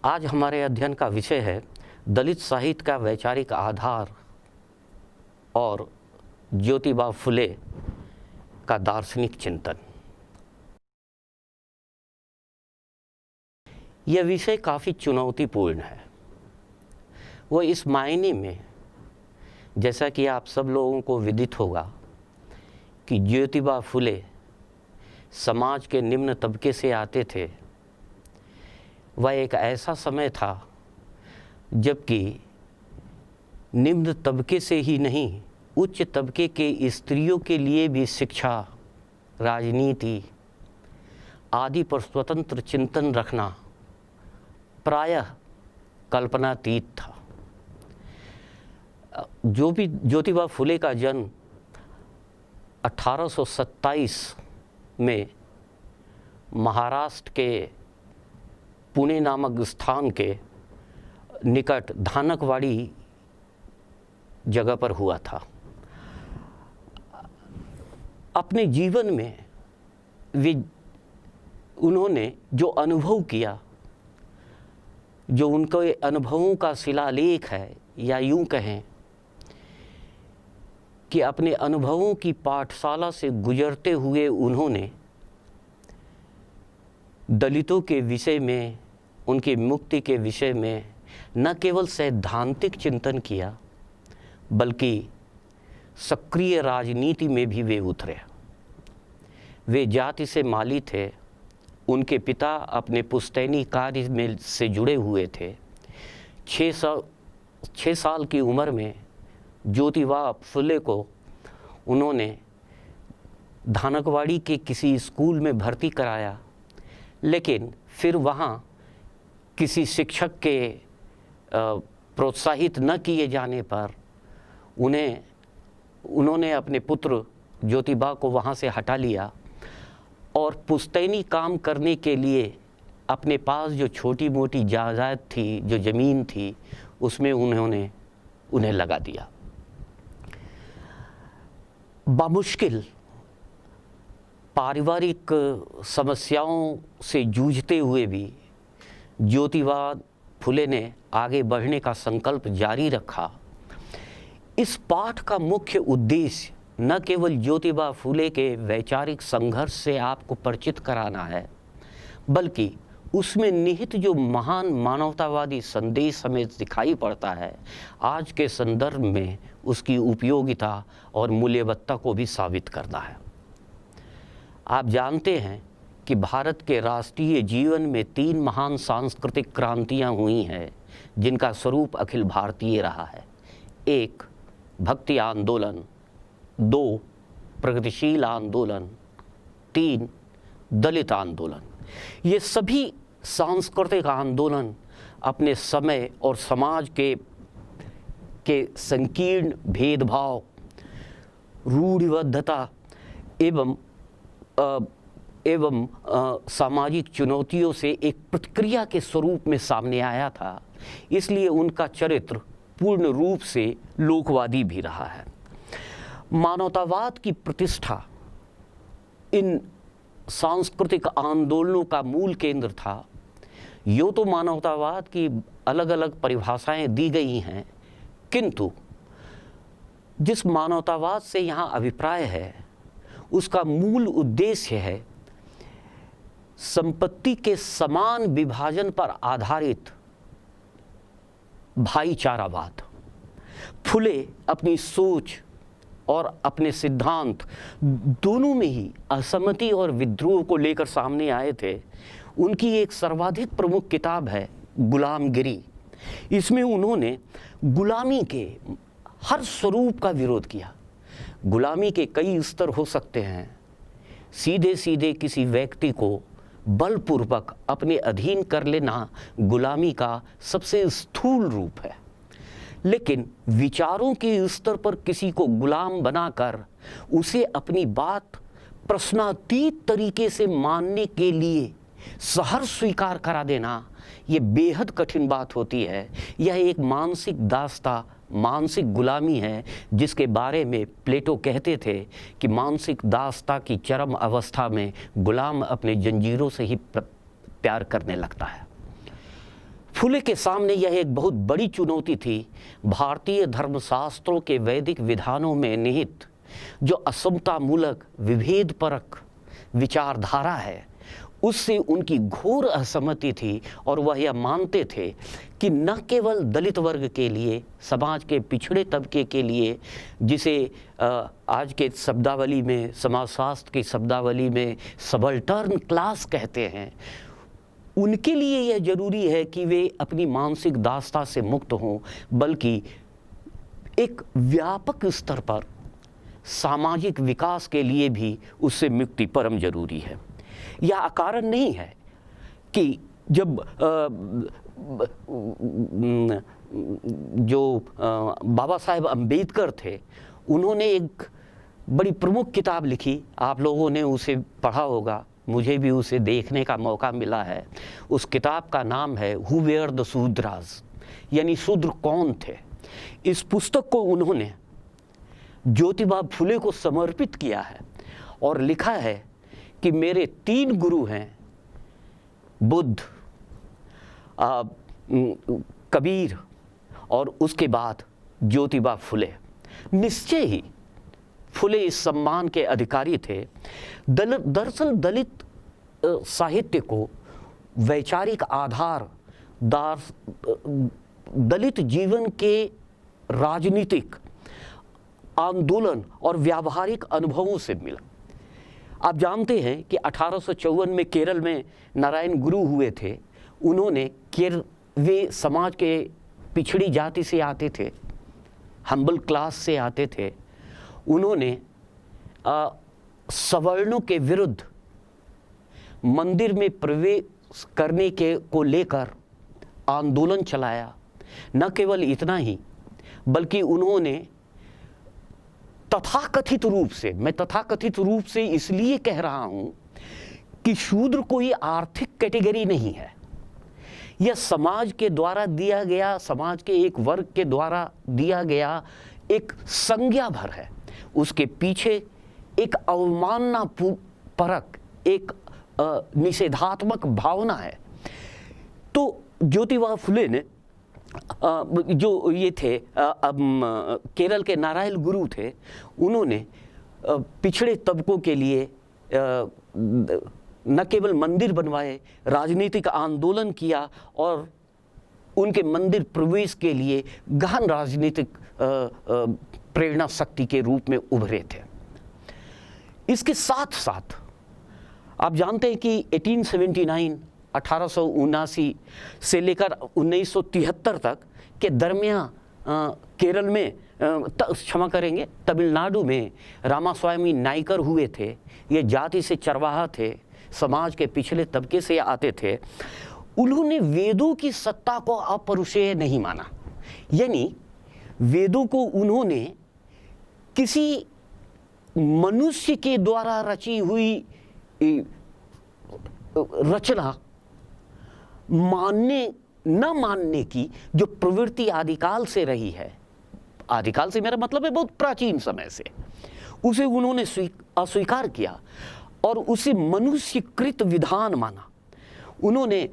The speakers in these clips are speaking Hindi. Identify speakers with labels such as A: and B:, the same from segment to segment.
A: आज हमारे अध्ययन का विषय है दलित साहित्य का वैचारिक आधार और ज्योतिबा फुले का दार्शनिक चिंतन। यह विषय काफ़ी चुनौतीपूर्ण है। वो इस मायने में, जैसा कि आप सब लोगों को विदित होगा कि ज्योतिबा फुले समाज के निम्न तबके से आते थे। वह एक ऐसा समय था जबकि निम्न तबके से ही नहीं, उच्च तबके के स्त्रियों के लिए भी शिक्षा, राजनीति आदि पर स्वतंत्र चिंतन रखना प्रायः कल्पनातीत था। जो भी ज्योतिबा फुले का जन्म 1827 में महाराष्ट्र के पुणे नामक स्थान के निकट धानकवाड़ी जगह पर हुआ था। अपने जीवन में उन्होंने जो अनुभव किया, जो उनके अनुभवों का शिलालेख है, या यूं कहें कि अपने अनुभवों की पाठशाला से गुजरते हुए उन्होंने दलितों के विषय में, उनकी मुक्ति के विषय में न केवल सैद्धांतिक चिंतन किया, बल्कि सक्रिय राजनीति में भी वे उतरे। वे जाति से माली थे। उनके पिता अपने पुश्तैनी कार्य में से जुड़े हुए थे। 6 साल की उम्र में ज्योतिबा फुले को उन्होंने धानकवाड़ी के किसी स्कूल में भर्ती कराया, लेकिन फिर वहाँ किसी शिक्षक के प्रोत्साहित न किए जाने पर उन्होंने अपने पुत्र ज्योतिबा को वहाँ से हटा लिया और पुश्तैनी काम करने के लिए अपने पास जो छोटी मोटी जायदाद थी, जो ज़मीन थी, उसमें उन्हें लगा दिया। बामुश्किल पारिवारिक समस्याओं से जूझते हुए भी ज्योतिबा फुले ने आगे बढ़ने का संकल्प जारी रखा। इस पाठ का मुख्य उद्देश्य न केवल ज्योतिबा फुले के वैचारिक संघर्ष से आपको परिचित कराना है, बल्कि उसमें निहित जो महान मानवतावादी संदेश हमें दिखाई पड़ता है, आज के संदर्भ में उसकी उपयोगिता और मूल्यवत्ता को भी साबित करता है। आप जानते हैं कि भारत के राष्ट्रीय जीवन में 3 महान सांस्कृतिक क्रांतियां हुई हैं, जिनका स्वरूप अखिल भारतीय रहा है। 1 भक्ति आंदोलन, 2 प्रगतिशील आंदोलन, 3 दलित आंदोलन। ये सभी सांस्कृतिक आंदोलन अपने समय और समाज के संकीर्ण भेदभाव, रूढ़िबद्धता एवं सामाजिक चुनौतियों से एक प्रतिक्रिया के स्वरूप में सामने आया था। इसलिए उनका चरित्र पूर्ण रूप से लोकवादी भी रहा है। मानवतावाद की प्रतिष्ठा इन सांस्कृतिक आंदोलनों का मूल केंद्र था। यूँ तो मानवतावाद की अलग अलग परिभाषाएं दी गई हैं, किंतु जिस मानवतावाद से यहाँ अभिप्राय है, उसका मूल उद्देश्य है संपत्ति के समान विभाजन पर आधारित भाईचारावाद। फुले अपनी सोच और अपने सिद्धांत दोनों में ही असहमति और विद्रोह को लेकर सामने आए थे। उनकी एक सर्वाधिक प्रमुख किताब है गुलामगिरी। इसमें उन्होंने गुलामी के हर स्वरूप का विरोध किया। गुलामी के कई स्तर हो सकते हैं। सीधे सीधे किसी व्यक्ति को बलपूर्वक अपने अधीन कर लेना गुलामी का सबसे स्थूल रूप है, लेकिन विचारों के स्तर पर किसी को गुलाम बनाकर उसे अपनी बात प्रश्नातीत तरीके से मानने के लिए सहर्ष स्वीकार करा देना, ये बेहद कठिन बात होती है। यह एक मानसिक दास्ता, मानसिक गुलामी है, जिसके बारे में प्लेटो कहते थे कि मानसिक दास्ता की चरम अवस्था में गुलाम अपने जंजीरों से ही प्यार करने लगता है। फुले के सामने यह एक बहुत बड़ी चुनौती थी। भारतीय धर्मशास्त्रों के वैदिक विधानों में निहित जो असमतामूलक विभेदपरक विचारधारा है, उससे उनकी घोर असहमति थी और वह यह मानते थे कि न केवल दलित वर्ग के लिए, समाज के पिछड़े तबके के लिए, जिसे आज के शब्दावली में, समाजशास्त्र की शब्दावली में सबल्टर्न क्लास कहते हैं, उनके लिए यह जरूरी है कि वे अपनी मानसिक दास्ता से मुक्त हों, बल्कि एक व्यापक स्तर पर सामाजिक विकास के लिए भी उससे मुक्ति परम जरूरी है। यह अकारण नहीं है कि जब जो बाबा साहेब अम्बेडकर थे, उन्होंने एक बड़ी प्रमुख किताब लिखी, आप लोगों ने उसे पढ़ा होगा, मुझे भी उसे देखने का मौका मिला है। उस किताब का नाम है हु वेयर द शूद्रास, यानी शूद्र कौन थे। इस पुस्तक को उन्होंने ज्योतिबा फुले को समर्पित किया है और लिखा है कि मेरे 3 गुरु हैं, बुद्ध, कबीर और उसके बाद ज्योतिबा फुले। निश्चय ही फुले इस सम्मान के अधिकारी थे। दरअसल दलित साहित्य को वैचारिक आधार दलित जीवन के राजनीतिक आंदोलन और व्यावहारिक अनुभवों से मिला। आप जानते हैं कि 1854 में केरल में नारायण गुरु हुए थे। उन्होंने वे समाज के पिछड़ी जाति से आते थे, हम्बल क्लास से आते थे। उन्होंने सवर्णों के विरुद्ध मंदिर में प्रवेश करने के को लेकर आंदोलन चलाया। न केवल इतना ही, बल्कि उन्होंने तथाकथित रूप से, मैं तथाकथित रूप से इसलिए कह रहा हूं कि शूद्र कोई आर्थिक कैटेगरी नहीं है। यह समाज के द्वारा दिया गया, समाज के एक वर्ग के द्वारा दिया गया एक संज्ञा भर है। उसके पीछे एक अवमानना परक, एक निषेधात्मक भावना है। तो ज्योतिबा फुले ने जो ये थे केरल के नारायण गुरु थे, उन्होंने पिछड़े तबकों के लिए न केवल मंदिर बनवाए, राजनीतिक आंदोलन किया और उनके मंदिर प्रवेश के लिए गहन राजनीतिक प्रेरणा शक्ति के रूप में उभरे थे। इसके साथ साथ आप जानते हैं कि 1879 से लेकर 1973 तक के दरमियान केरल में, क्षमा करेंगे, तमिलनाडु में रामास्वामी नायकर हुए थे। ये जाति से चरवाहा थे, समाज के पिछले तबके से आते थे। उन्होंने वेदों की सत्ता को अपरुषेय नहीं माना, यानी वेदों को उन्होंने किसी मनुष्य के द्वारा रची हुई रचना न मानने की जो प्रवृत्ति आदिकाल से रही है, आदिकाल से मेरा मतलब है बहुत प्राचीन समय से, उसे उन्होंने अस्वीकार किया और उसे मनुष्यकृत विधान माना। उन्होंने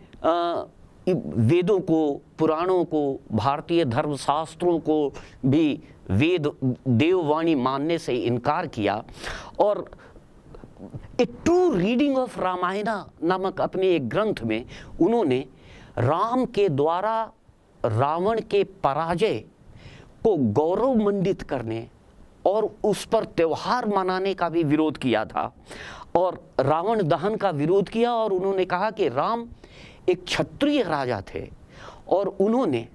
A: वेदों को, पुराणों को, भारतीय धर्मशास्त्रों को भी वेद देववाणी मानने से इनकार किया और ए ट्रू रीडिंग ऑफ रामायणा नामक अपने एक ग्रंथ में उन्होंने राम के द्वारा रावण के पराजय को गौरवमंडित करने और उस पर त्योहार मनाने का भी विरोध किया था और रावण दहन का विरोध किया। और उन्होंने कहा कि राम एक क्षत्रिय राजा थे और उन्होंने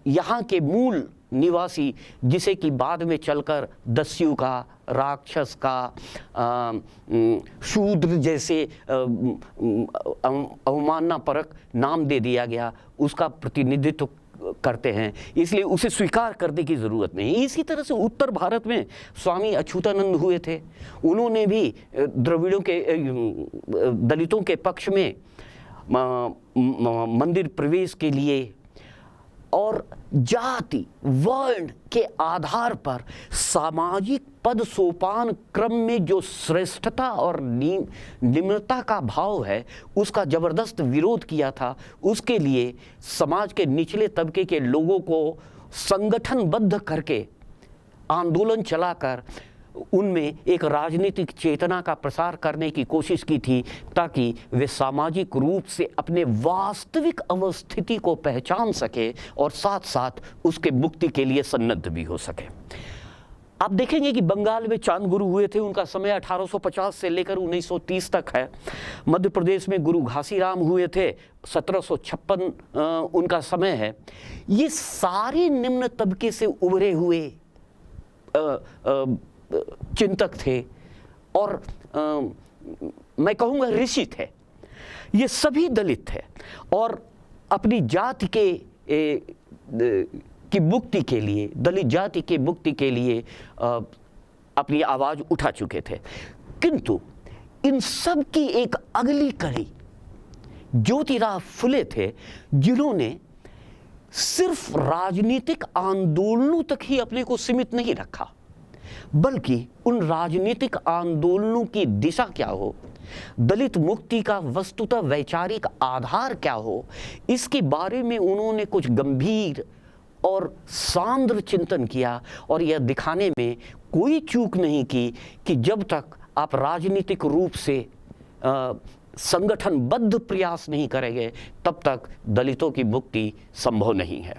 A: यहाँ के मूल निवासी, जिसे कि बाद में चलकर दस्यु का, राक्षस का, शूद्र जैसे अवमानना परक नाम दे दिया गया, उसका प्रतिनिधित्व करते हैं, इसलिए उसे स्वीकार करने की ज़रूरत नहीं। इसी तरह से उत्तर भारत में स्वामी अच्युतानंद हुए थे। उन्होंने भी द्रविड़ों के, दलितों के पक्ष में मंदिर प्रवेश के लिए और जाति, वर्ण के आधार पर सामाजिक पद सोपान क्रम में जो श्रेष्ठता और निम्नता का भाव है उसका जबरदस्त विरोध किया था। उसके लिए समाज के निचले तबके के लोगों को संगठनबद्ध करके आंदोलन चलाकर उनमें एक राजनीतिक चेतना का प्रसार करने की कोशिश की थी, ताकि वे सामाजिक रूप से अपने वास्तविक अवस्थिति को पहचान सके और साथ साथ उसके मुक्ति के लिए सन्नद्ध भी हो सके। आप देखेंगे कि बंगाल में चांद गुरु हुए थे, उनका समय 1850 से लेकर 1930 तक है। मध्य प्रदेश में गुरु घासीराम हुए थे, 1756 उनका समय है। ये सारे निम्न तबके से उभरे हुए चिंतक थे और मैं कहूँगा ऋषि थे। ये सभी दलित थे और अपनी जाति की मुक्ति के लिए, दलित जाति की मुक्ति के लिए अपनी आवाज़ उठा चुके थे। किंतु इन सब की एक अगली कड़ी ज्योतिराव फुले थे, जिन्होंने सिर्फ राजनीतिक आंदोलनों तक ही अपने को सीमित नहीं रखा, बल्कि उन राजनीतिक आंदोलनों की दिशा क्या हो, दलित मुक्ति का वस्तुतः वैचारिक आधार क्या हो, इसके बारे में उन्होंने कुछ गंभीर और सांद्र चिंतन किया और यह दिखाने में कोई चूक नहीं की कि जब तक आप राजनीतिक रूप से संगठनबद्ध प्रयास नहीं करेंगे तब तक दलितों की मुक्ति संभव नहीं है।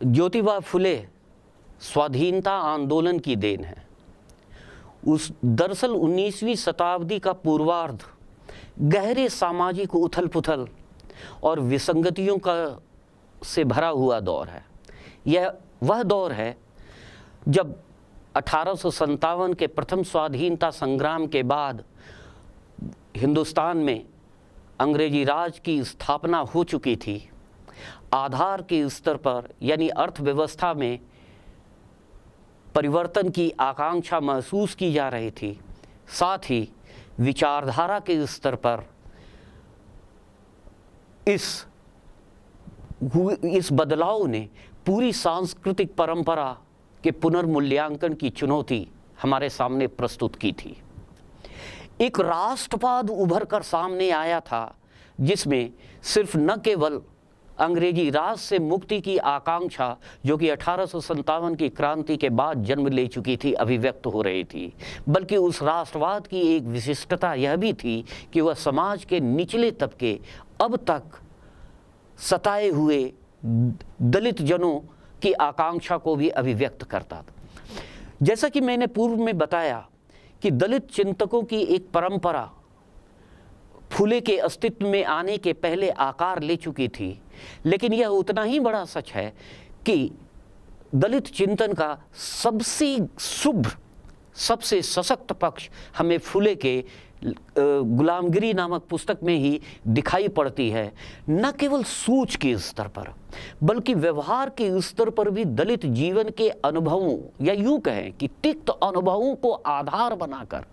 A: ज्योतिबा फुले स्वाधीनता आंदोलन की देन है। दरअसल 19वीं शताब्दी का पूर्वार्ध गहरे सामाजिक उथल पुथल और विसंगतियों का से भरा हुआ दौर है। यह वह दौर है जब 1857 के प्रथम स्वाधीनता संग्राम के बाद हिंदुस्तान में अंग्रेजी राज की स्थापना हो चुकी थी। आधार के स्तर पर यानी अर्थव्यवस्था में परिवर्तन की आकांक्षा महसूस की जा रही थी। साथ ही विचारधारा के स्तर पर इस बदलाव ने पूरी सांस्कृतिक परंपरा के पुनर्मूल्यांकन की चुनौती हमारे सामने प्रस्तुत की थी। एक राष्ट्रवाद उभर कर सामने आया था, जिसमें सिर्फ न केवल अंग्रेजी राज से मुक्ति की आकांक्षा, जो कि 1857 की क्रांति के बाद जन्म ले चुकी थी, अभिव्यक्त हो रही थी, बल्कि उस राष्ट्रवाद की एक विशिष्टता यह भी थी कि वह समाज के निचले तबके, अब तक सताए हुए दलित जनों की आकांक्षा को भी अभिव्यक्त करता था। जैसा कि मैंने पूर्व में बताया कि दलित चिंतकों की एक परंपरा फुले के अस्तित्व में आने के पहले आकार ले चुकी थी, लेकिन यह उतना ही बड़ा सच है कि दलित चिंतन का सबसे शुभ, सबसे सशक्त पक्ष हमें फुले के गुलामगिरी नामक पुस्तक में ही दिखाई पड़ती है। न केवल सोच के स्तर पर बल्कि व्यवहार के स्तर पर भी दलित जीवन के अनुभवों, या यूं कहें कि तिक्त अनुभवों को आधार बनाकर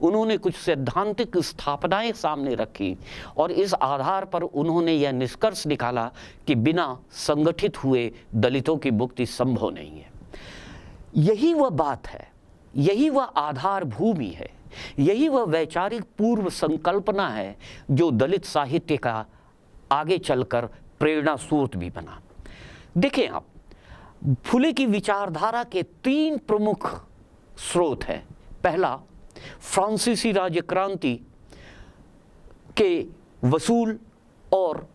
A: उन्होंने कुछ सैद्धांतिक स्थापनाएं सामने रखी और इस आधार पर उन्होंने यह निष्कर्ष निकाला कि बिना संगठित हुए दलितों की मुक्ति संभव नहीं है। यही वह बात है, यही वह आधार भूमि है, यही वह वैचारिक पूर्व संकल्पना है जो दलित साहित्य का आगे चलकर प्रेरणा स्रोत भी बना। देखें आप, फुले की विचारधारा के 3 प्रमुख स्रोत हैं। पहला, फ्रांसीसी राज्य क्रांति के वसूल और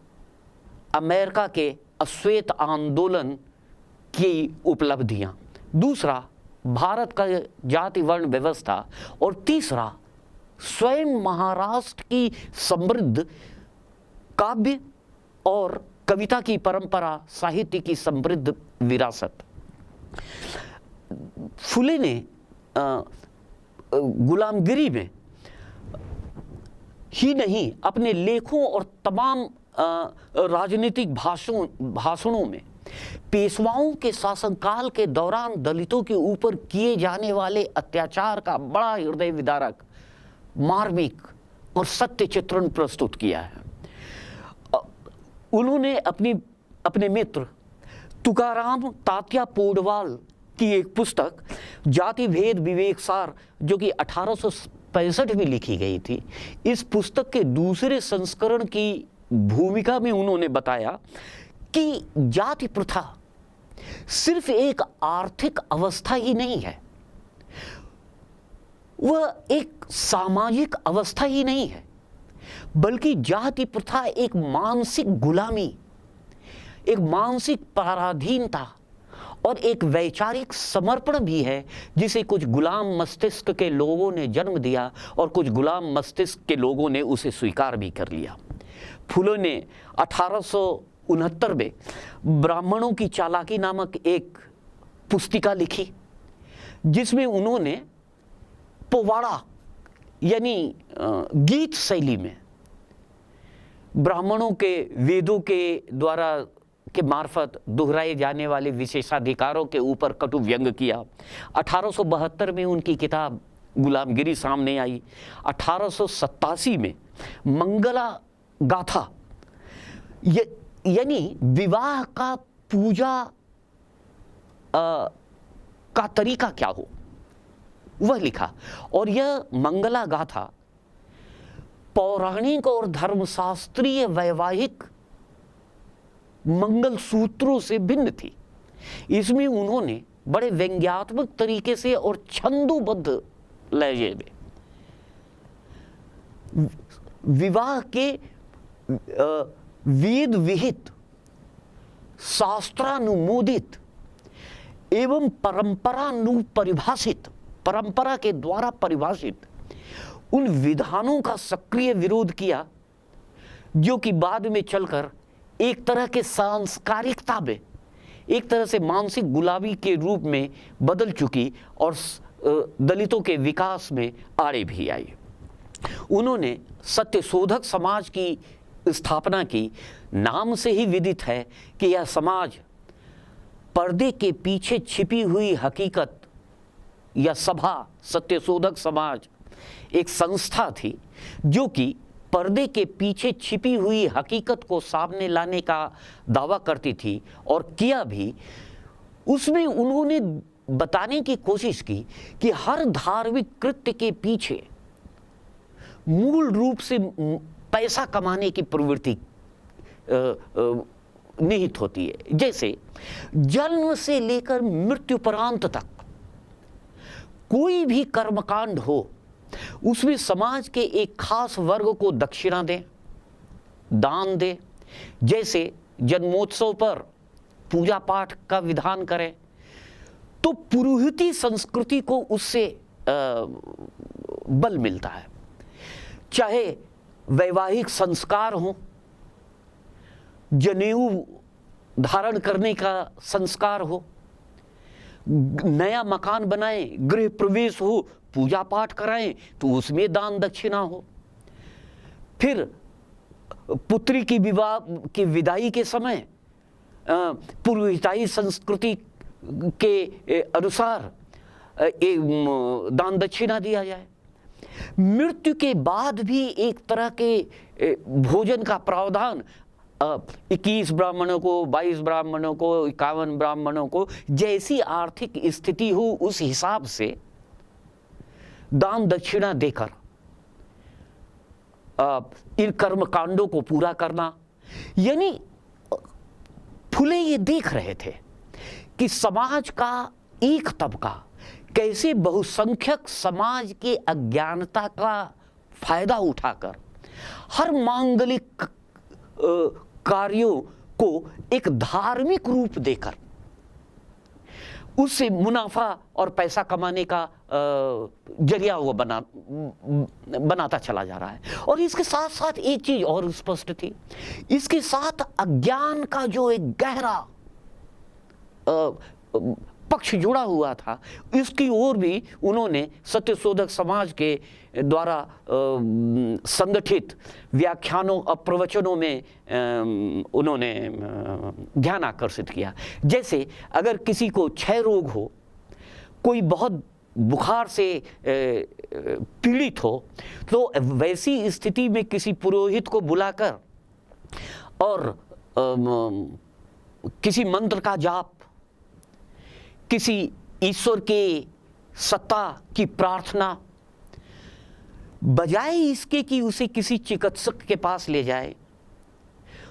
A: अमेरिका के अश्वेत आंदोलन की उपलब्धियां। दूसरा, भारत का जाति वर्ण व्यवस्था। और तीसरा, स्वयं महाराष्ट्र की समृद्ध काव्य और कविता की परंपरा, साहित्य की समृद्ध विरासत। फुले ने गुलामगिरी में ही नहीं, अपने लेखों और तमाम राजनीतिक भाषणों में पेशवाओं के शासनकाल के दौरान दलितों के ऊपर किए जाने वाले अत्याचार का बड़ा हृदय विदारक, मार्मिक और सत्य चित्रण प्रस्तुत किया है। उन्होंने अपने मित्र तुकाराम तात्या पोडवाल की एक पुस्तक जाति भेद विवेकसार, जो कि 1865 में लिखी गई थी, इस पुस्तक के दूसरे संस्करण की भूमिका में उन्होंने बताया कि जाति प्रथा सिर्फ एक आर्थिक अवस्था ही नहीं है, वह एक सामाजिक अवस्था ही नहीं है, बल्कि जाति प्रथा एक मानसिक गुलामी, एक मानसिक पराधीनता और एक वैचारिक समर्पण भी है, जिसे कुछ गुलाम मस्तिष्क के लोगों ने जन्म दिया और कुछ गुलाम मस्तिष्क के लोगों ने उसे स्वीकार भी कर लिया। फुले ने 1869 में ब्राह्मणों की चालाकी नामक एक पुस्तिका लिखी, जिसमें उन्होंने पोवाड़ा यानी गीत शैली में ब्राह्मणों के वेदों के द्वारा के मार्फत दोहराए जाने वाले विशेषाधिकारों के ऊपर कटु व्यंग किया। 1872 में उनकी किताब गुलामगिरी सामने आई। 1887 में मंगला गाथा यानी विवाह का पूजा का तरीका क्या हो, वह लिखा। और यह मंगला गाथा पौराणिक और धर्मशास्त्रीय वैवाहिक मंगल सूत्रों से भिन्न थी। इसमें उन्होंने बड़े व्यंग्यात्मक तरीके से और छंदोबद्ध लहजे में विवाह के वेद विहित, शास्त्रानुमोदित एवं परंपरा के द्वारा परिभाषित उन विधानों का सक्रिय विरोध किया, जो कि बाद में चलकर एक तरह के सांस्कारिकता में, एक तरह से मानसिक गुलामी के रूप में बदल चुकी और दलितों के विकास में आड़े भी आई। उन्होंने सत्यशोधक समाज की स्थापना की। नाम से ही विदित है कि यह समाज पर्दे के पीछे छिपी हुई हकीकत या सभा, सत्यशोधक समाज एक संस्था थी जो कि पर्दे के पीछे छिपी हुई हकीकत को सामने लाने का दावा करती थी और किया भी। उसमें उन्होंने बताने की कोशिश की कि हर धार्मिक कृत्य के पीछे मूल रूप से पैसा कमाने की प्रवृत्ति निहित होती है। जैसे जन्म से लेकर मृत्युपरांत तक कोई भी कर्मकांड हो, उसमें समाज के एक खास वर्ग को दक्षिणा दें, दान दें। जैसे जन्मोत्सव पर पूजा पाठ का विधान करें, तो पुरोहिती संस्कृति को उससे बल मिलता है। चाहे वैवाहिक संस्कार हो, जनेऊ धारण करने का संस्कार हो, नया मकान बनाएं, गृह प्रवेश हो, पूजा पाठ कराएं, तो उसमें दान दक्षिणा हो। फिर पुत्री की विवाह की विदाई के समय पुरोहिताई संस्कृति के अनुसार दान दक्षिणा दिया जाए। मृत्यु के बाद भी एक तरह के भोजन का प्रावधान 21 ब्राह्मणों को, 22 ब्राह्मणों को, 51 ब्राह्मणों को, जैसी आर्थिक स्थिति हो उस हिसाब से दान दक्षिणा देकर इन कर्मकांडों को पूरा करना। यानी फुले ये देख रहे थे कि समाज का एक तबका कैसे बहुसंख्यक समाज के अज्ञानता का फायदा उठाकर हर मांगलिक कार्यों को एक धार्मिक रूप देकर उससे मुनाफा और पैसा कमाने का जरिया वो बनाता चला जा रहा है। और इसके साथ साथ एक चीज और स्पष्ट थी, इसके साथ अज्ञान का जो एक गहरा पक्ष जुड़ा हुआ था, इसकी ओर भी उन्होंने सत्यशोधक समाज के द्वारा संगठित व्याख्यानों और प्रवचनों में उन्होंने ध्यान आकर्षित किया। जैसे अगर किसी को क्षय रोग हो, कोई बहुत बुखार से पीड़ित हो, तो वैसी स्थिति में किसी पुरोहित को बुलाकर और किसी मंत्र का जाप, किसी ईश्वर के सत्ता की प्रार्थना, बजाय इसके कि उसे किसी चिकित्सक के पास ले जाए,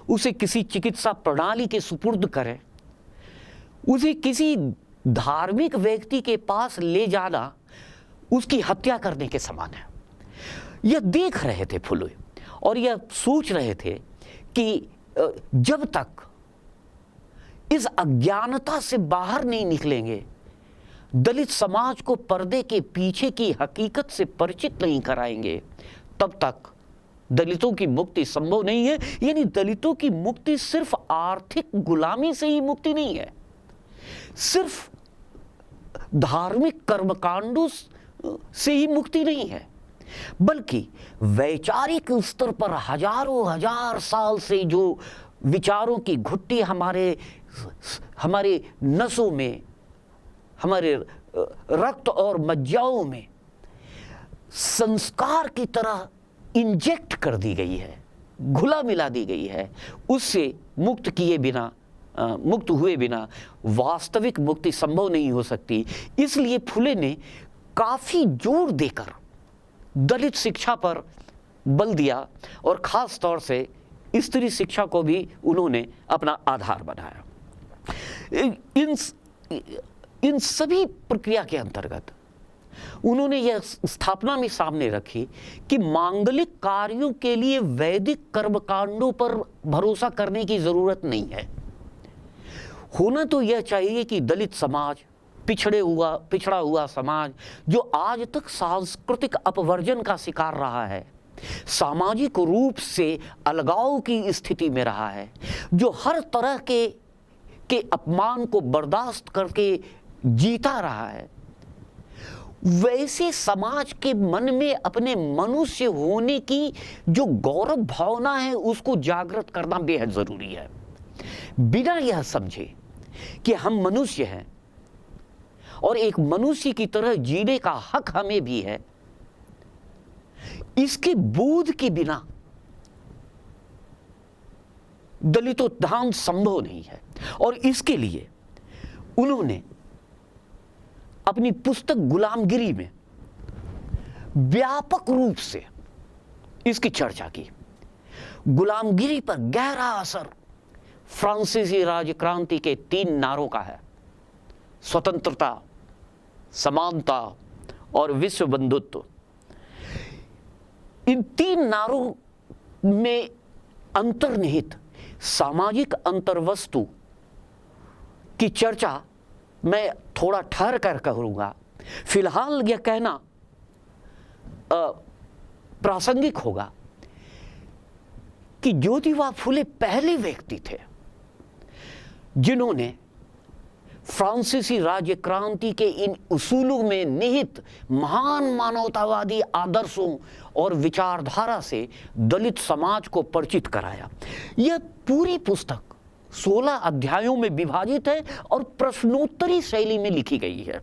A: उसे किसी चिकित्सा प्रणाली के सुपुर्द करें, उसे किसी धार्मिक व्यक्ति के पास ले जाना उसकी हत्या करने के समान है। यह देख रहे थे फुले और यह सोच रहे थे कि जब तक इस अज्ञानता से बाहर नहीं निकलेंगे, दलित समाज को पर्दे के पीछे की हकीकत से परिचित नहीं कराएंगे, तब तक दलितों की मुक्ति संभव नहीं है। यानी दलितों की मुक्ति सिर्फ आर्थिक गुलामी से ही मुक्ति नहीं है, सिर्फ धार्मिक कर्मकांडों से ही मुक्ति नहीं है, बल्कि वैचारिक स्तर पर हजारों हजार साल से जो विचारों की घुट्टी हमारे नसों में, हमारे रक्त और मज्जाओं में संस्कार की तरह इंजेक्ट कर दी गई है, घुला मिला दी गई है, उससे मुक्त हुए बिना वास्तविक मुक्ति संभव नहीं हो सकती। इसलिए फुले ने काफी जोर देकर दलित शिक्षा पर बल दिया और खास तौर से स्त्री शिक्षा को भी उन्होंने अपना आधार बनाया। इन सभी प्रक्रिया के अंतर्गत उन्होंने यह स्थापना में सामने रखी कि मांगलिक कार्यों के लिए वैदिक कर्मकांडों पर भरोसा करने की जरूरत नहीं है। होना तो यह चाहिए कि दलित समाज, पिछड़ा हुआ समाज जो आज तक सांस्कृतिक अपवर्जन का शिकार रहा है, सामाजिक रूप से अलगाव की स्थिति में रहा है, जो हर तरह के अपमान को बर्दाश्त करके जीता रहा है, वैसे समाज के मन में अपने मनुष्य होने की जो गौरव भावना है उसको जागृत करना बेहद जरूरी है। बिना यह समझे कि हम मनुष्य हैं और एक मनुष्य की तरह जीने का हक हमें भी है, इसके बोध के बिना दलितोत्थान संभव नहीं है। और इसके लिए उन्होंने अपनी पुस्तक गुलामगिरी में व्यापक रूप से इसकी चर्चा की। गुलामगिरी पर गहरा असर फ्रांसीसी राजक्रांति के 3 नारों का है: स्वतंत्रता, समानता और विश्व बंधुत्व। इन 3 नारों में अंतर्निहित सामाजिक अंतर्वस्तु की चर्चा मैं थोड़ा ठहर कर करूंगा। फिलहाल यह कहना प्रासंगिक होगा कि ज्योतिबा फुले पहले व्यक्ति थे जिन्होंने फ्रांसीसी राज्य क्रांति के इन उसूलों में निहित महान मानवतावादी आदर्शों और विचारधारा से दलित समाज को परिचित कराया। यह पूरी पुस्तक 16 अध्यायों में विभाजित है और प्रश्नोत्तरी शैली में लिखी गई है।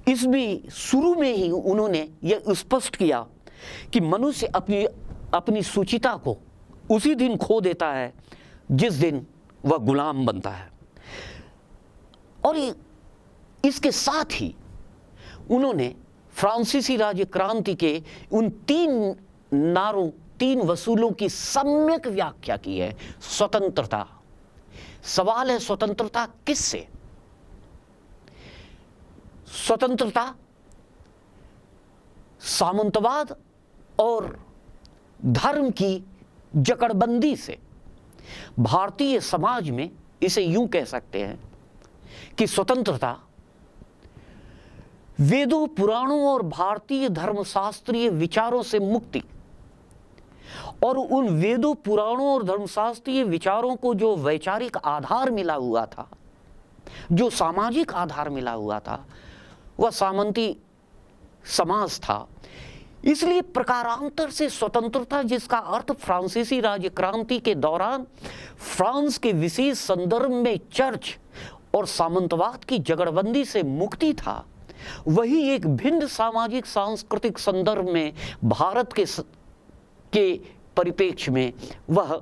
A: इसमें शुरू में ही उन्होंने यह स्पष्ट किया कि मनुष्य अपनी सुचिता को उसी दिन खो देता है जिस दिन वह गुलाम बनता है। और इसके साथ ही उन्होंने फ्रांसीसी राज्य क्रांति के उन 3 नारों, 3 वसूलों की सम्यक व्याख्या की है। स्वतंत्रता, सवाल है स्वतंत्रता किससे? स्वतंत्रता सामंतवाद और धर्म की जकड़बंदी से। भारतीय समाज में इसे यूं कह सकते हैं कि स्वतंत्रता वेदों, पुराणों और भारतीय धर्मशास्त्रीय विचारों से मुक्ति, और उन वेदों, पुराणों और धर्मशास्त्रीय विचारों को जो वैचारिक आधार मिला हुआ था, जो सामाजिक आधार मिला हुआ था, वह सामंती समाज था। इसलिए प्रकारांतर से स्वतंत्रता, जिसका अर्थ फ्रांसीसी राज्य क्रांति के दौरान फ्रांस के विशेष संदर्भ में चर्च और सामंतवाद की जगड़बंदी से मुक्ति था, वही एक भिन्न सामाजिक सांस्कृतिक संदर्भ में भारत के परिप्रेक्ष्य में वह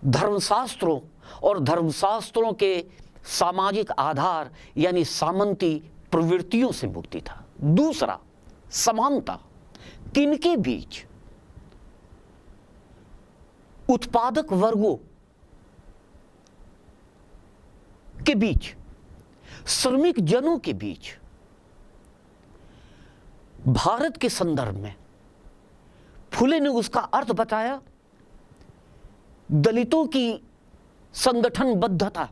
A: धर्मशास्त्रों और धर्मशास्त्रों के सामाजिक आधार यानी सामंती प्रवृत्तियों से मुक्ति था। दूसरा, समानता। किनके बीच? उत्पादक वर्गों के बीच, श्रमिक जनों के बीच। भारत के संदर्भ में फुले ने उसका अर्थ बताया, दलितों की संगठनबद्धता,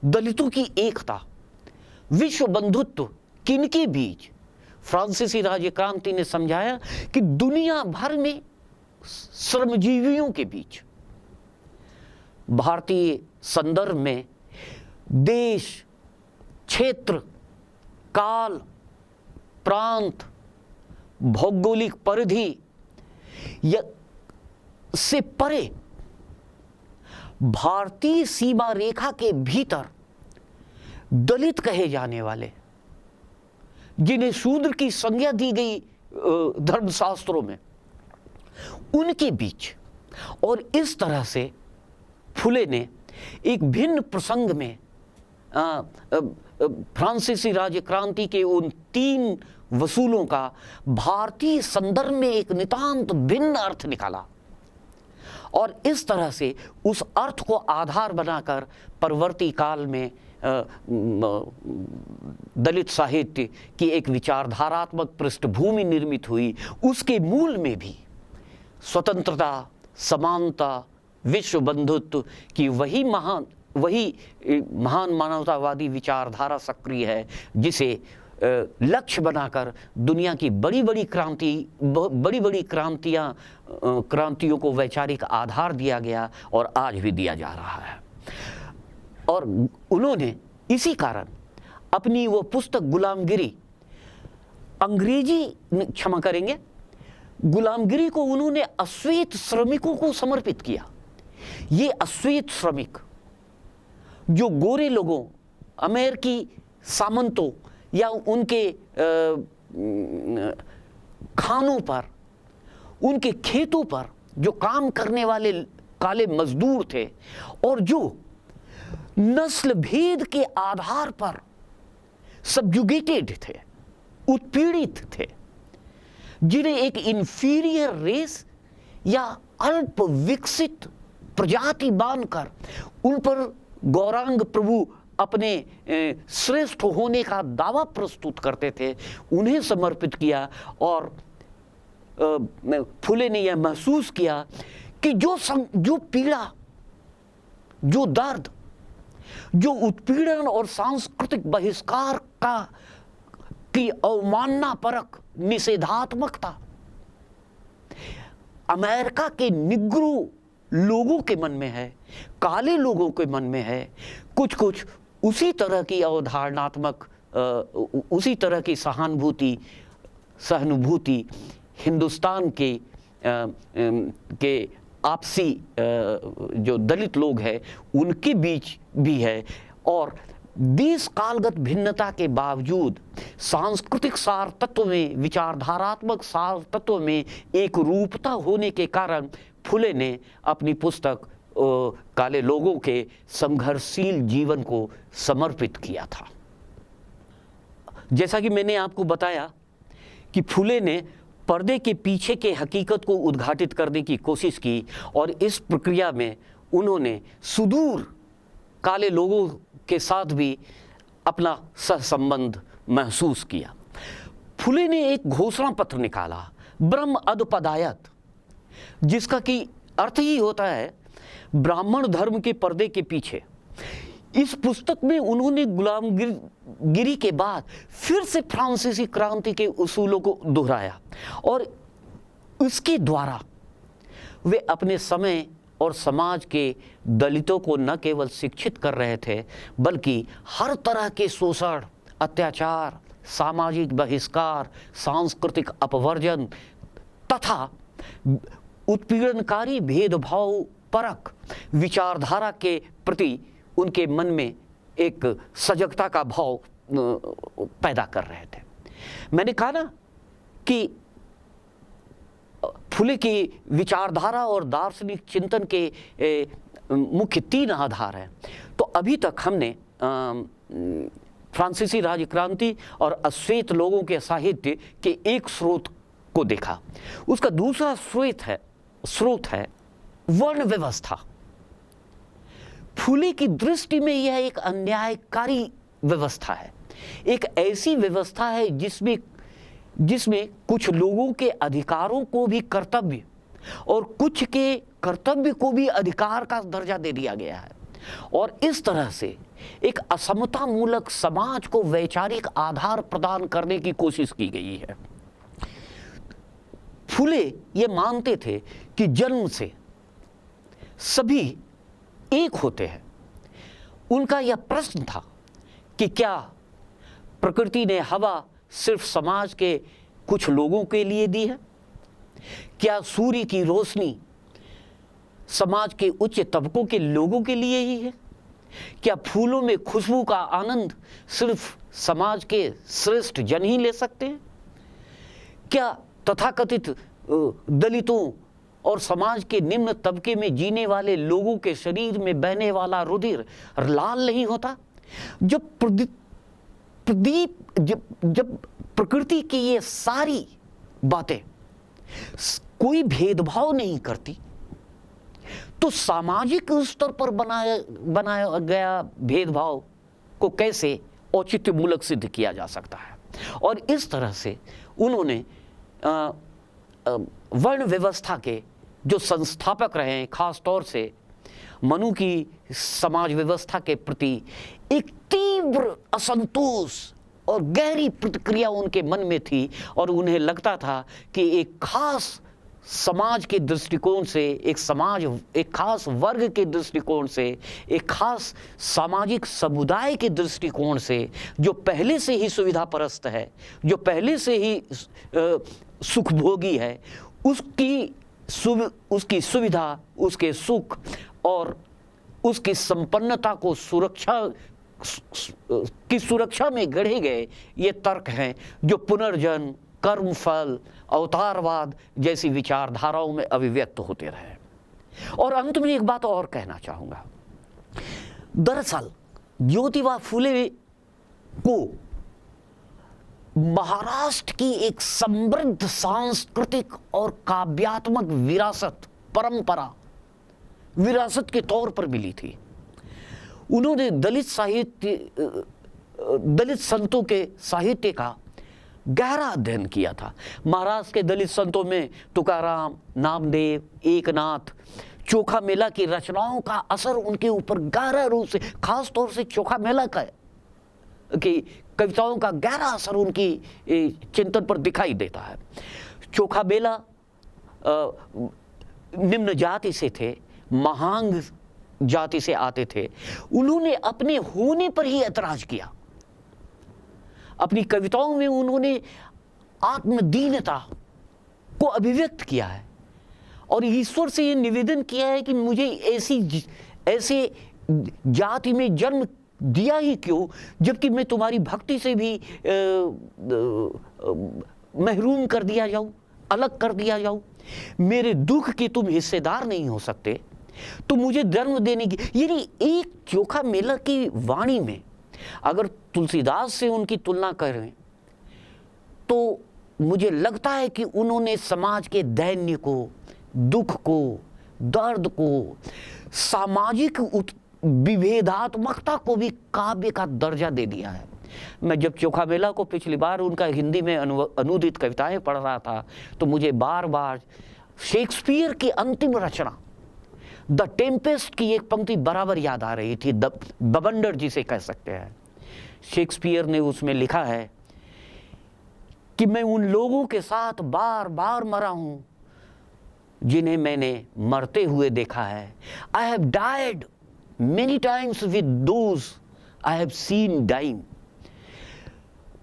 A: दलितों की एकता, विश्व बंधुत्व। किनके बीच? फ्रांसीसी राज्य क्रांति ने समझाया कि दुनिया भर में श्रमजीवियों के बीच। भारतीय संदर्भ में देश, क्षेत्र, काल, प्रांत, भौगोलिक परिधि से परे भारतीय सीमा रेखा के भीतर दलित कहे जाने वाले, जिन्हें शूद्र की संज्ञा दी गई धर्मशास्त्रों में, उनके बीच। और इस तरह से फुले ने एक भिन्न प्रसंग में फ्रांसीसी राज्य क्रांति के उन 3 वसूलों का भारतीय संदर्भ में एक नितांत भिन्न अर्थ निकाला और इस तरह से उस अर्थ को आधार बनाकर परवर्ती काल में दलित साहित्य की एक विचारधारात्मक पृष्ठभूमि निर्मित हुई। उसके मूल में भी स्वतंत्रता, समानता, विश्व बंधुत्व की वही महान मानवतावादी विचारधारा सक्रिय है, जिसे लक्ष्य बनाकर दुनिया की बड़ी बड़ी क्रांतियों को वैचारिक आधार दिया गया और आज भी दिया जा रहा है। और उन्होंने इसी कारण अपनी वो पुस्तक गुलामगिरी, अंग्रेजी क्षमा करेंगे, गुलामगिरी को उन्होंने अश्वेत श्रमिकों को समर्पित किया। ये अश्वेत श्रमिक जो गोरे लोगों, अमेरिकी सामंतों या उनके खानों पर, उनके खेतों पर जो काम करने वाले काले मजदूर थे और जो नस्ल भेद के आधार पर सबजुगेटेड थे, उत्पीड़ित थे, जिन्हें एक इंफीरियर रेस या अल्प विकसित प्रजाति मानकर उन पर गौरांग प्रभु अपने श्रेष्ठ होने का दावा प्रस्तुत करते थे, उन्हें समर्पित किया। और फुले ने यह महसूस किया कि जो पीड़ा, जो दर्द, जो उत्पीड़न और सांस्कृतिक बहिष्कार की अवमानना परक निषेधात्मकता अमेरिका के निग्रो लोगों के मन में है, काले लोगों के मन में है, कुछ उसी तरह की अवधारणात्मक, उसी तरह की सहानुभूति हिंदुस्तान के आपसी जो दलित लोग हैं उनके बीच भी है। और देश कालगत भिन्नता के बावजूद सांस्कृतिक सार तत्व में, विचारधारात्मक सार तत्व में एक रूपता होने के कारण फुले ने अपनी पुस्तक काले लोगों के संघर्षशील जीवन को समर्पित किया था। जैसा कि मैंने आपको बताया कि फुले ने पर्दे के पीछे के हकीकत को उद्घाटित करने की कोशिश की और इस प्रक्रिया में उन्होंने सुदूर काले लोगों के साथ भी अपना सहसंबंध महसूस किया। फुले ने एक घोषणा पत्र निकाला, ब्रह्म अदपदायत, जिसका कि अर्थ ही होता है ब्राह्मण धर्म के पर्दे के पीछे। इस पुस्तक में उन्होंने गुलामगिरी के बाद फिर से फ्रांसीसी क्रांति के उसूलों को दोहराया और इसके द्वारा वे अपने समय और समाज के दलितों को न केवल शिक्षित कर रहे थे, बल्कि हर तरह के शोषण, अत्याचार, सामाजिक बहिष्कार, सांस्कृतिक अपवर्जन तथा उत्पीड़नकारी भेदभाव परक विचारधारा के प्रति उनके मन में एक सजगता का भाव पैदा कर रहे थे। मैंने कहा ना कि फुले की विचारधारा और दार्शनिक चिंतन के मुख्य 3 आधार हैं। तो अभी तक हमने फ्रांसीसी राजक्रांति और अश्वेत लोगों के साहित्य के एक स्रोत को देखा। उसका दूसरा स्रोत है वर्ण व्यवस्था। फुले की दृष्टि में यह एक अन्यायकारी व्यवस्था है, एक ऐसी व्यवस्था है जिसमें कुछ लोगों के अधिकारों को भी कर्तव्य और कुछ के कर्तव्य को भी अधिकार का दर्जा दे दिया गया है, और इस तरह से एक असमता मूलक समाज को वैचारिक आधार प्रदान करने की कोशिश की गई है। फुले ये मानते थे कि जन्म से सभी एक होते हैं। उनका यह प्रश्न था कि क्या प्रकृति ने हवा सिर्फ समाज के कुछ लोगों के लिए दी है? क्या सूर्य की रोशनी समाज के उच्च तबकों के लोगों के लिए ही है? क्या फूलों में खुशबू का आनंद सिर्फ समाज के श्रेष्ठ जन ही ले सकते हैं? क्या तथाकथित दलितों और समाज के निम्न तबके में जीने वाले लोगों के शरीर में बहने वाला रुधिर लाल नहीं होता? जब प्रकृति की ये सारी बातें कोई भेदभाव नहीं करती, तो सामाजिक स्तर पर बनाया गया भेदभाव को कैसे औचित्य मूलक सिद्ध किया जा सकता है? और इस तरह से उन्होंने वर्ण व्यवस्था के जो संस्थापक रहे हैं, खास तौर से मनु की समाज व्यवस्था के प्रति एक तीव्र असंतोष और गहरी प्रतिक्रिया उनके मन में थी, और उन्हें लगता था कि एक खास समाज के दृष्टिकोण से, एक खास वर्ग के दृष्टिकोण से, एक खास सामाजिक समुदाय के दृष्टिकोण से, जो पहले से ही सुविधा परस्त है, जो पहले से ही सुखभोगी है, उसकी सुविधा, उसके सुख और उसकी संपन्नता को सुरक्षा में गढ़े गए ये तर्क हैं जो पुनर्जन्म, कर्मफल, अवतारवाद जैसी विचारधाराओं में अभिव्यक्त होते रहे। और अंत में एक बात और कहना चाहूँगा। दरअसल ज्योतिबा फुले को महाराष्ट्र की एक समृद्ध सांस्कृतिक और काव्यात्मक विरासत के तौर पर मिली थी। उन्होंने दलित संतों के साहित्य का गहरा अध्ययन किया था। महाराष्ट्र के दलित संतों में तुकाराम, नामदेव, एकनाथ, चोखा मेला की रचनाओं का असर उनके ऊपर गहरा रूप से, खास तौर से चोखा मेला की कविताओं का गहरा असर उनकी चिंतन पर दिखाई देता है। चोखा मेला निम्न जाति से थे, महांग जाति से आते थे। उन्होंने अपने होने पर ही ऐतराज किया। अपनी कविताओं में उन्होंने आत्मदीनता को अभिव्यक्त किया है और ईश्वर से ये निवेदन किया है कि मुझे ऐसे जाति में जन्म दिया ही क्यों, जबकि मैं तुम्हारी भक्ति से भी महरूम कर दिया जाऊं, अलग कर दिया जाऊं। मेरे दुख के तुम हिस्सेदार नहीं हो सकते, तो मुझे जन्म देने की, यानी एक चोखा मेला की वाणी में अगर तुलसीदास से उनकी तुलना करें तो मुझे लगता है कि उन्होंने समाज के दैन्य को, दुख को, दर्द को, सामाजिक विभेदात्मकता को भी काव्य का दर्जा दे दिया है। मैं जब चोखा मेला को पिछली बार उनका हिंदी में अनुदित कविताएं पढ़ रहा था तो मुझे बार बार शेक्सपियर की अंतिम रचना द टेम्पेस्ट की एक पंक्ति बराबर याद आ रही थी, बवंडर जिसे कह सकते हैं। शेक्सपियर ने उसमें लिखा है कि मैं उन लोगों के साथ बार बार मरा हूं जिन्हें मैंने मरते हुए देखा है। I have died many times with those I have seen dying.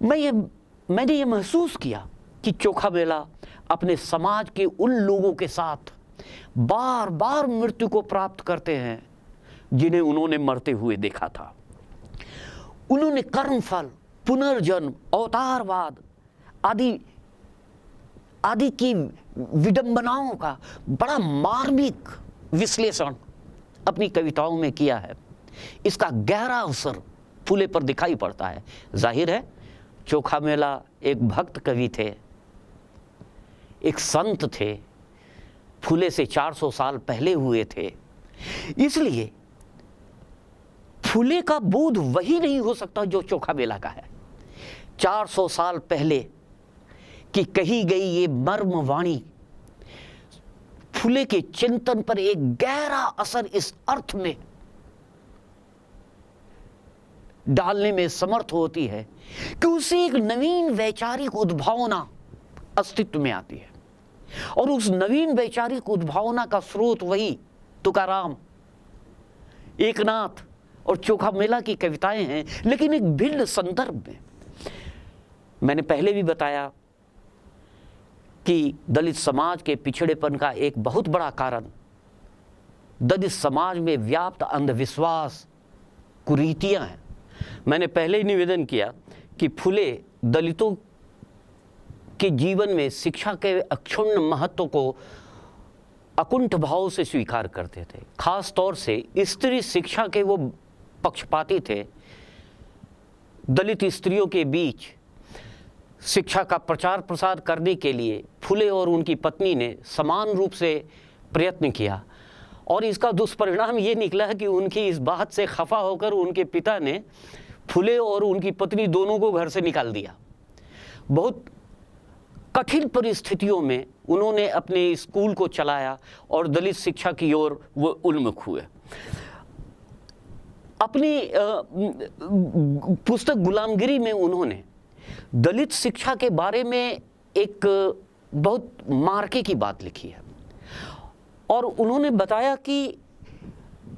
A: मैंने ये महसूस किया कि चोखा मेला अपने समाज के उन लोगों के साथ बार बार मृत्यु को प्राप्त करते हैं जिन्हें उन्होंने मरते हुए देखा था। उन्होंने कर्मफल, पुनर्जन्म, अवतारवाद आदि की विडंबनाओं का बड़ा मार्मिक विश्लेषण अपनी कविताओं में किया है। इसका गहरा असर फुले पर दिखाई पड़ता है। जाहिर है चोखा मेला एक भक्त कवि थे, एक संत थे, फुले से 400 साल पहले हुए थे, इसलिए फुले का बोध वही नहीं हो सकता जो चोखा मेला का है। 400 साल पहले की कही गई ये मर्म वाणी फुले के चिंतन पर एक गहरा असर इस अर्थ में डालने में समर्थ होती है कि उसे एक नवीन वैचारिक उद्भावना अस्तित्व में आती है। और उस नवीन वैचारिक उद्भावना का स्रोत वही तुकाराम, एकनाथ और चोखा मेला की कविताएं हैं, लेकिन एक भिन्न संदर्भ में। मैंने पहले भी बताया कि दलित समाज के पिछड़ेपन का एक बहुत बड़ा कारण दलित समाज में व्याप्त अंधविश्वास, कुरीतियां हैं। मैंने पहले ही निवेदन किया कि फुले दलितों के जीवन में शिक्षा के अक्षुण्ण महत्व को अकुंठ भाव से स्वीकार करते थे। खास तौर से स्त्री शिक्षा के वो पक्षपाती थे। दलित स्त्रियों के बीच शिक्षा का प्रचार प्रसार करने के लिए फुले और उनकी पत्नी ने समान रूप से प्रयत्न किया, और इसका दुष्परिणाम ये निकला कि उनकी इस बात से खफा होकर उनके पिता ने फुले और उनकी पत्नी दोनों को घर से निकाल दिया। बहुत कठिन परिस्थितियों में उन्होंने अपने स्कूल को चलाया और दलित शिक्षा की ओर वो उन्मुख हुए। अपनी पुस्तक गुलामगिरी में उन्होंने दलित शिक्षा के बारे में एक बहुत मार्के की बात लिखी है, और उन्होंने बताया कि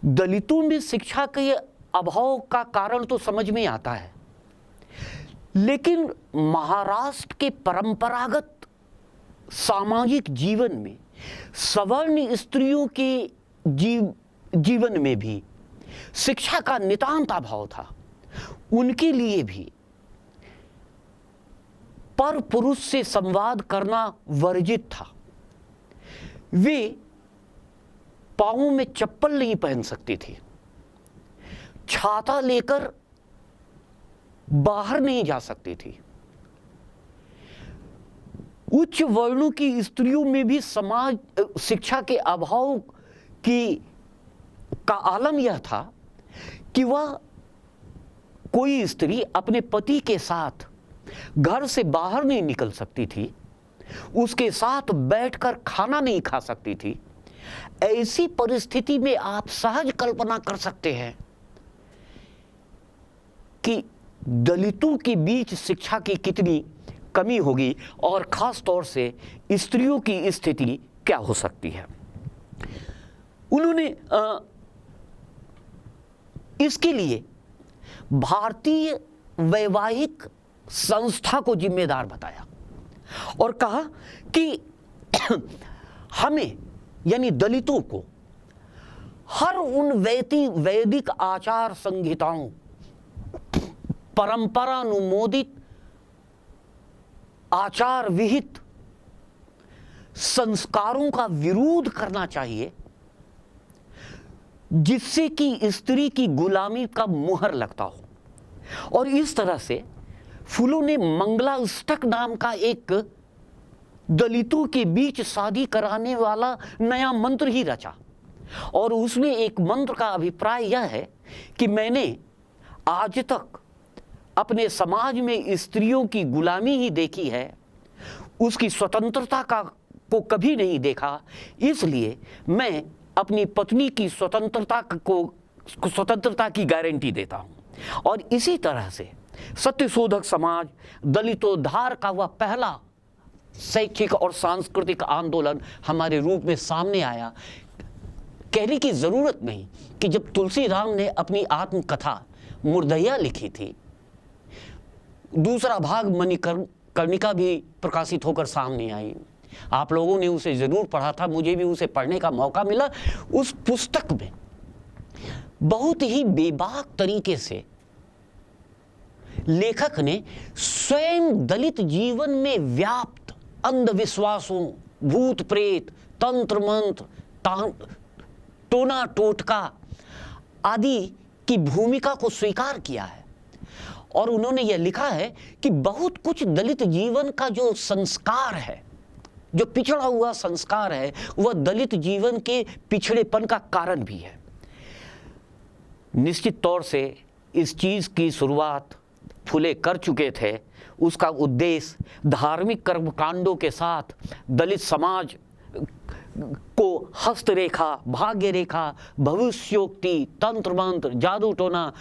A: दलितों में शिक्षा के अभाव का कारण तो समझ में आता है, लेकिन महाराष्ट्र के परंपरागत सामाजिक जीवन में सवर्ण स्त्रियों के जीवन में भी शिक्षा का नितांत अभाव था। उनके लिए भी पर पुरुष से संवाद करना वर्जित था। वे पांवों में चप्पल नहीं पहन सकती थी, छाता लेकर बाहर नहीं जा सकती थी। उच्च वर्णों की स्त्रियों में भी समाज शिक्षा के अभाव का आलम यह था कि वह कोई स्त्री अपने पति के साथ घर से बाहर नहीं निकल सकती थी, उसके साथ बैठकर खाना नहीं खा सकती थी। ऐसी परिस्थिति में आप सहज कल्पना कर सकते हैं कि दलितों के बीच शिक्षा की कितनी कमी होगी, और खास तौर से स्त्रियों की स्थिति क्या हो सकती है। उन्होंने इसके लिए भारतीय वैवाहिक संस्था को जिम्मेदार बताया और कहा कि हमें यानी दलितों को हर उन वैदिक आचार संहिताओं, परंपरानुमोदित आचार विहित संस्कारों का विरोध करना चाहिए जिससे कि स्त्री की गुलामी का मुहर लगता हो। और इस तरह से फुलों ने मंगलाष्टक नाम का एक दलितों के बीच शादी कराने वाला नया मंत्र ही रचा, और उसमें एक मंत्र का अभिप्राय यह है कि मैंने आज तक अपने समाज में स्त्रियों की गुलामी ही देखी है, उसकी स्वतंत्रता को कभी नहीं देखा, इसलिए मैं अपनी पत्नी की स्वतंत्रता की गारंटी देता हूं। और इसी तरह से सत्यशोधक समाज, दलितोद्धार का वह पहला शैक्षिक और सांस्कृतिक आंदोलन हमारे रूप में सामने आया। कहने की जरूरत नहीं कि जब तुलसीराम ने अपनी आत्मकथा मुर्दैया लिखी थी, दूसरा भाग मणिकर्णिका भी प्रकाशित होकर सामने आई। आप लोगों ने उसे जरूर पढ़ा था, मुझे भी उसे पढ़ने का मौका मिला। उस पुस्तक में बहुत ही बेबाक तरीके से लेखक ने स्वयं दलित जीवन में व्याप्त अंधविश्वासों, भूत प्रेत, तंत्र मंत्र, टोना टोटका आदि की भूमिका को स्वीकार किया है। और उन्होंने यह लिखा है कि बहुत कुछ दलित जीवन का जो संस्कार है, जो पिछड़ा हुआ संस्कार है, वह दलित जीवन के पिछड़ेपन का कारण भी है। निश्चित तौर से इस चीज़ की शुरुआत फुले कर चुके थे। उसका उद्देश्य धार्मिक कर्मकांडों के साथ दलित समाज को हस्तरेखा, भाग्य रेखा, भविष्योक्ति, तंत्र मंत्र, जादू टोना,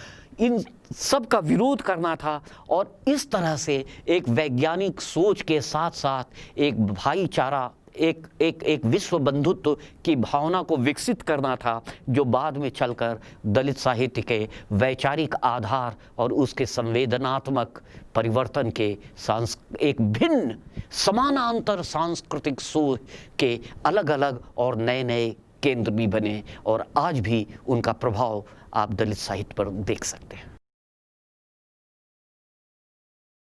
A: इन सब का विरोध करना था और इस तरह से एक वैज्ञानिक सोच के साथ साथ एक भाईचारा, एक विश्व बंधुत्व की भावना को विकसित करना था, जो बाद में चलकर दलित साहित्य के वैचारिक आधार और उसके संवेदनात्मक परिवर्तन के एक भिन्न समानांतर सांस्कृतिक सोच के अलग अलग और नए नए केंद्र भी बने और आज भी उनका प्रभाव आप दलित साहित्य पर देख सकते हैं।